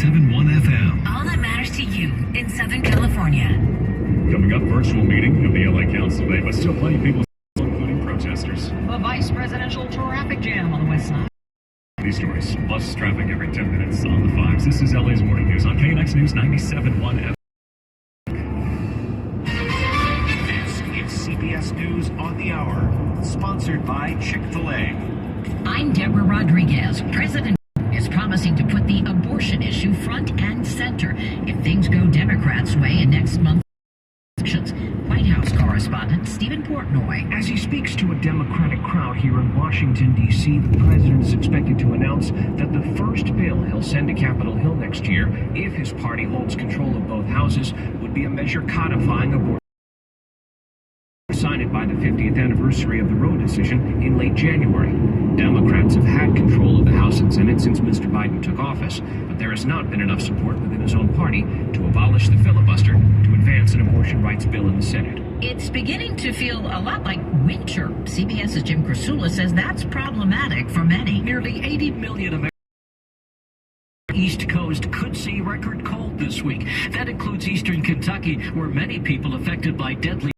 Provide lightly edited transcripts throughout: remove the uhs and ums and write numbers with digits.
97.1 FM. All that matters to you in Southern California. Coming up, virtual meeting of the LA Council today, but still plenty of people, including protesters. A vice presidential traffic jam on the west side. These stories, bus traffic every 10 minutes on the 5s. This is LA's Morning News on KNX News 97.1 FM. This is CBS News on the Hour, sponsored by Chick-fil-A. I'm Deborah Rodriguez. President is promising to put the abortion issue front and center if things go Democrats' way in next month's elections. White House correspondent Stephen Portnoy. As he speaks to a Democratic crowd here in Washington, D.C., the president is expected to announce that the first bill he'll send to Capitol Hill next year, if his party holds control of both houses, would be a measure codifying abortion. Signed by the 50th anniversary of the Roe decision in late January. Democrats have had control of the House and Senate since Mr. Biden took office, but there has not been enough support within his own party to abolish the filibuster to advance an abortion rights bill in the Senate. It's beginning to feel a lot like winter. CBS's Jim Krasula says that's problematic for many. Nearly 80 million Americans East Coast could see record cold this week. That includes eastern Kentucky, where many people affected by deadly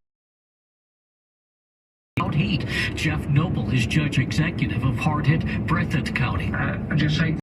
heat. Jeff Noble is judge executive of hard-hit Breathitt County. I just hate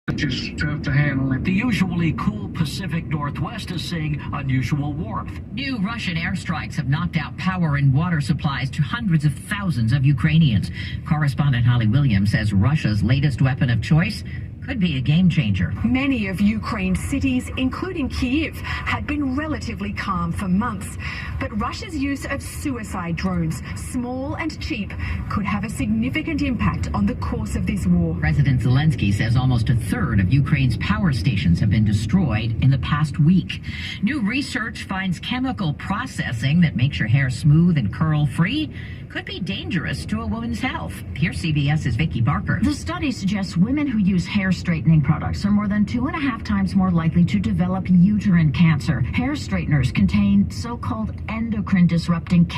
it's just tough to handle it. The usually cool Pacific Northwest is seeing unusual warmth. New Russian airstrikes have knocked out power and water supplies to hundreds of thousands of Ukrainians. Correspondent Holly Williams says Russia's latest weapon of choice could be a game changer. Many of Ukraine's cities, including Kyiv, had been relatively calm for months. But Russia's use of suicide drones, small and cheap, could have a significant impact on the course of this war. President Zelensky says almost a third of Ukraine's power stations have been destroyed in the past week. New research finds chemical processing that makes your hair smooth and curl-free could be dangerous to a woman's health. Here's CBS's Vicki Barker. The study suggests women who use hair straightening products are more than 2.5 times more likely to develop uterine cancer. Hair straighteners contain so-called endocrine disrupting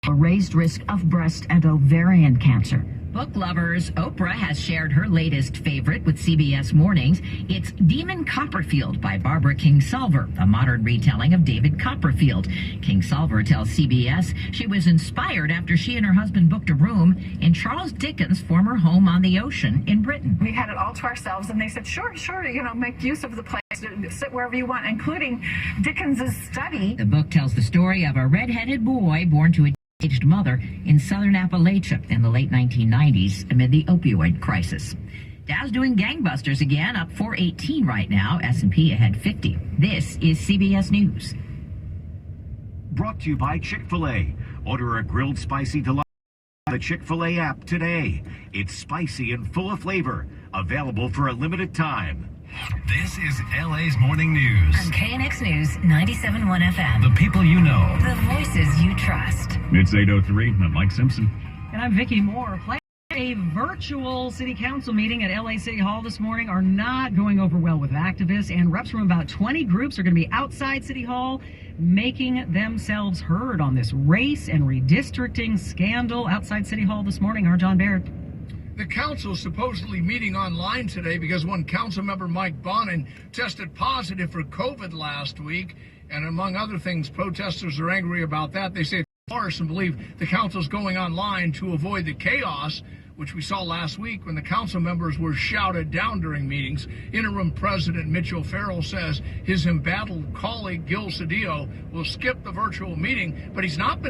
a raised risk of breast and ovarian cancer. Book lovers, Oprah has shared her latest favorite with CBS Mornings. It's Demon Copperfield by Barbara Kingsolver, a modern retelling of David Copperfield. Kingsolver tells CBS she was inspired after she and her husband booked a room in Charles Dickens' former home on the ocean in Britain. We had it all to ourselves, and they said, sure, make use of the place, sit wherever you want, including Dickens's study. The book tells the story of a red-headed boy born to a aged mother in southern Appalachia in the late 1990s amid the opioid crisis. Dow's doing gangbusters again, up 418 right now. S&P ahead 50. This is CBS News. Brought to you by Chick-fil-A. Order a grilled spicy delight on the Chick-fil-A app today. It's spicy and full of flavor. Available for a limited time. This is LA's Morning News. On KNX News 97.1 FM. The people you know. The voices you trust. It's 8:03. I'm Mike Simpson. And I'm Vicki Moore. A virtual city council meeting at LA City Hall this morning are not going over well with activists, and reps from about 20 groups are going to be outside City Hall making themselves heard on this race and redistricting scandal outside City Hall this morning. Our John Baird. The council is supposedly meeting online today because one council member, Mike Bonin, tested positive for COVID last week. And among other things, protesters are angry about that. They say it's farce and believe the council's going online to avoid the chaos, which we saw last week when the council members were shouted down during meetings. Interim President Mitchell Farrell says his embattled colleague Gil Cedillo will skip the virtual meeting, but he's not been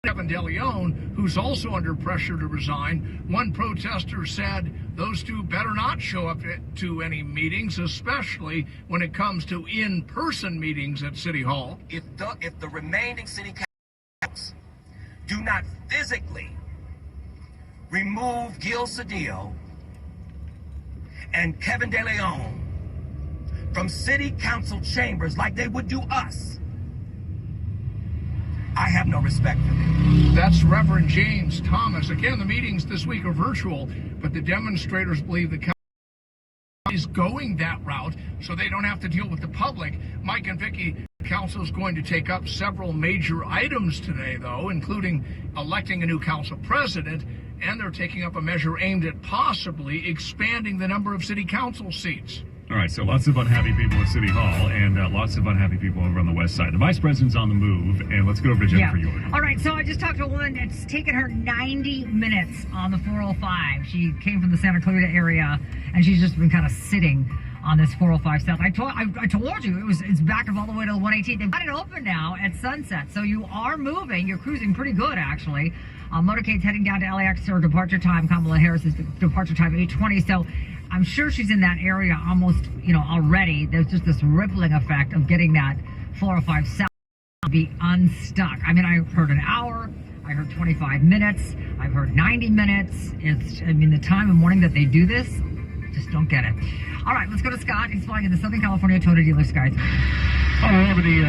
Kevin DeLeon, who's also under pressure to resign. One protester said those two better not show up to any meetings, especially when it comes to in-person meetings at City Hall. If the remaining city councils do not physically remove Gil Cedillo and Kevin DeLeon from city council chambers like they would do us, I have no respect for them. That's Reverend James Thomas. Again, the meetings this week are virtual, but the demonstrators believe the council is going that route so they don't have to deal with the public. Mike and Vicky, council is going to take up several major items today, though, including electing a new council president, and they're taking up a measure aimed at possibly expanding the number of city council seats. All right, so lots of unhappy people at City Hall and lots of unhappy people over on the west side. The vice president's on the move, and let's go over to Jennifer York. All right, so I just talked to a woman. It's taken her 90 minutes on the 405. She came from the Santa Clarita area, and she's just been kind of sitting on this 405 South. I told you it's backed up all the way to the 118. They've got it open now at sunset, so you are moving. You're cruising pretty good, actually. Motorcade's heading down to LAX. Her departure time, Kamala Harris's departure time, 8:20. So I'm sure she's in that area almost, already. There's just this rippling effect of getting that 405 South to be unstuck. I mean, I heard an hour. I heard 25 minutes. I've heard 90 minutes. The time of morning that they do this, just don't get it. All right, let's go to Scott. He's flying in the Southern California Toyota dealer skies. We're over the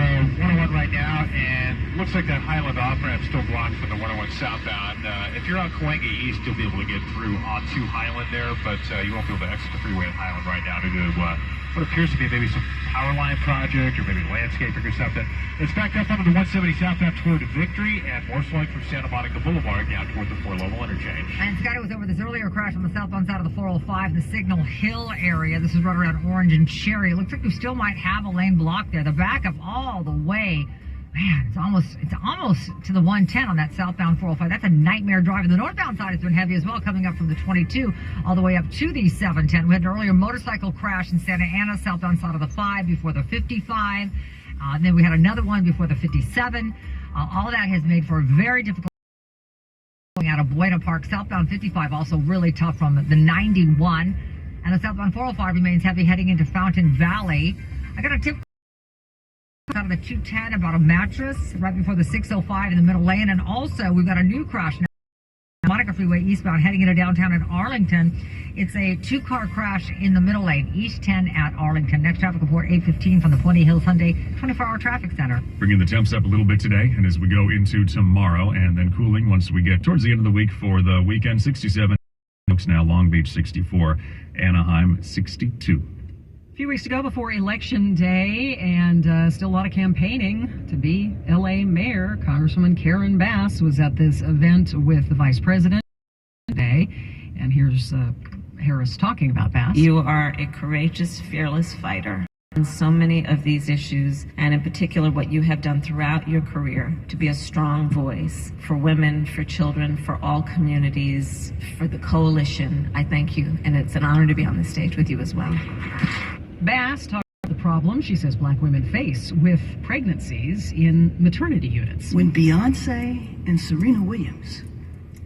101 right now, and looks like that Highland off-ramp still blocked for the 101 southbound. If you're on Cahuenga East, you'll be able to get through onto Highland there, but you won't be able to exit the freeway at Highland right now due to what appears to be maybe some power line project or maybe landscaping or something. It's backed up onto the 170 southbound toward Victory, and more slowing from Santa Monica Boulevard down toward the 4-level interchange. And Scott, was over this earlier crash on the southbound side of the 405, the Signal Hill area. This is right around Orange and Cherry. It looks like we still might have a lane blocked there. The backup all the way. Man, it's almost to the 110 on that southbound 405. That's a nightmare drive. And the northbound side has been heavy as well, coming up from the 22 all the way up to the 710. We had an earlier motorcycle crash in Santa Ana, southbound side of the 5 before the 55. And then we had another one before the 57. All that has made for a very difficult out of Buena Park. Southbound 55 also really tough from the 91. And the southbound 405 remains heavy heading into Fountain Valley. I got a tip out of the 210 about a mattress right before the 605 in the middle lane. And also, we've got a new crash now. Monica Freeway eastbound heading into downtown in Arlington. It's a two-car crash in the middle lane, East 10 at Arlington. Next traffic report, 8:15 from the Puente Hills Hyundai 24-hour traffic center. Bringing the temps up a little bit today, and as we go into tomorrow, and then cooling once we get towards the end of the week for the weekend, 67. Now Long Beach 64, Anaheim 62. A few weeks to go before Election Day, and still a lot of campaigning to be L.A. Mayor. Congresswoman Karen Bass was at this event with the Vice President today, and here's Harris talking about Bass. You are a courageous, fearless fighter on so many of these issues, and in particular what you have done throughout your career to be a strong voice for women, for children, for all communities, for the coalition. I thank you, and it's an honor to be on this stage with you as well. Bass talked about the problem she says black women face with pregnancies in maternity units. When Beyonce and Serena Williams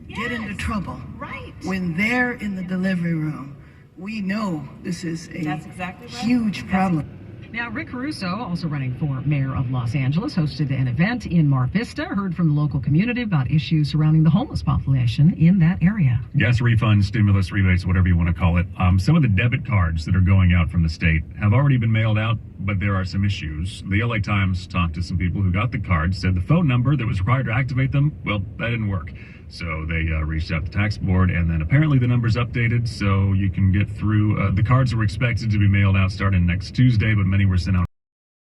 get into trouble, right, when they're in the delivery room, we know this is a That's exactly right. huge problem. Now, Rick Caruso, also running for mayor of Los Angeles, hosted an event in Mar Vista, heard from the local community about issues surrounding the homeless population in that area. Gas refunds, stimulus rebates, whatever you want to call it. Some of the debit cards that are going out from the state have already been mailed out, but there are some issues. The LA Times talked to some people who got the cards, said the phone number that was required to activate them, well, that didn't work. So they reached out to the tax board, and then apparently the number's updated, so you can get through. The cards were expected to be mailed out starting next Tuesday, but many were sent out.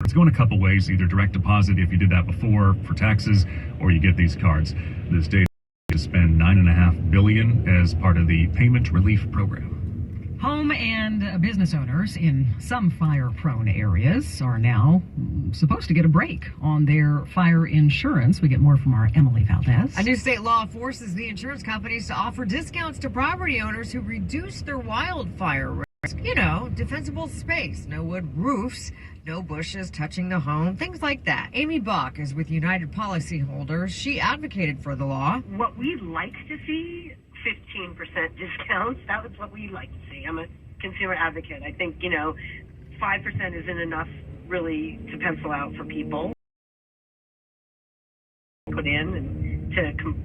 It's going a couple ways, either direct deposit if you did that before for taxes, or you get these cards. The state to spend $9.5 billion as part of the payment relief program. Home and business owners in some fire-prone areas are now supposed to get a break on their fire insurance. We get more from our Emily Valdez. A new state law forces the insurance companies to offer discounts to property owners who reduce their wildfire risk. You know, defensible space, no wood roofs, no bushes touching the home, things like that. Amy Bach is with United Policyholders. She advocated for the law. What we'd like to see, 15% discounts. That was what we like to see. I'm a consumer advocate. I think, 5% isn't enough really to pencil out for people. Put in and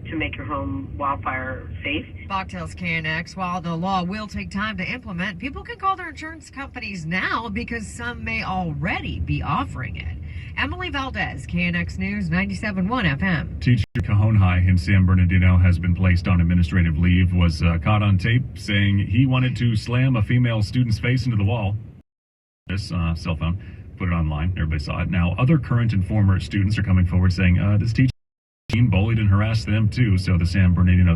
to make your home wildfire safe. Bach tells KNX while the law will take time to implement, people can call their insurance companies now because some may already be offering it. Emily Valdez, KNX News 97.1 FM. Teacher Cajon High in San Bernardino has been placed on administrative leave, was caught on tape saying he wanted to slam a female student's face into the wall. This cell phone, put it online, everybody saw it. Now, other current and former students are coming forward saying this teacher bullied and harassed them too, so the San Bernardino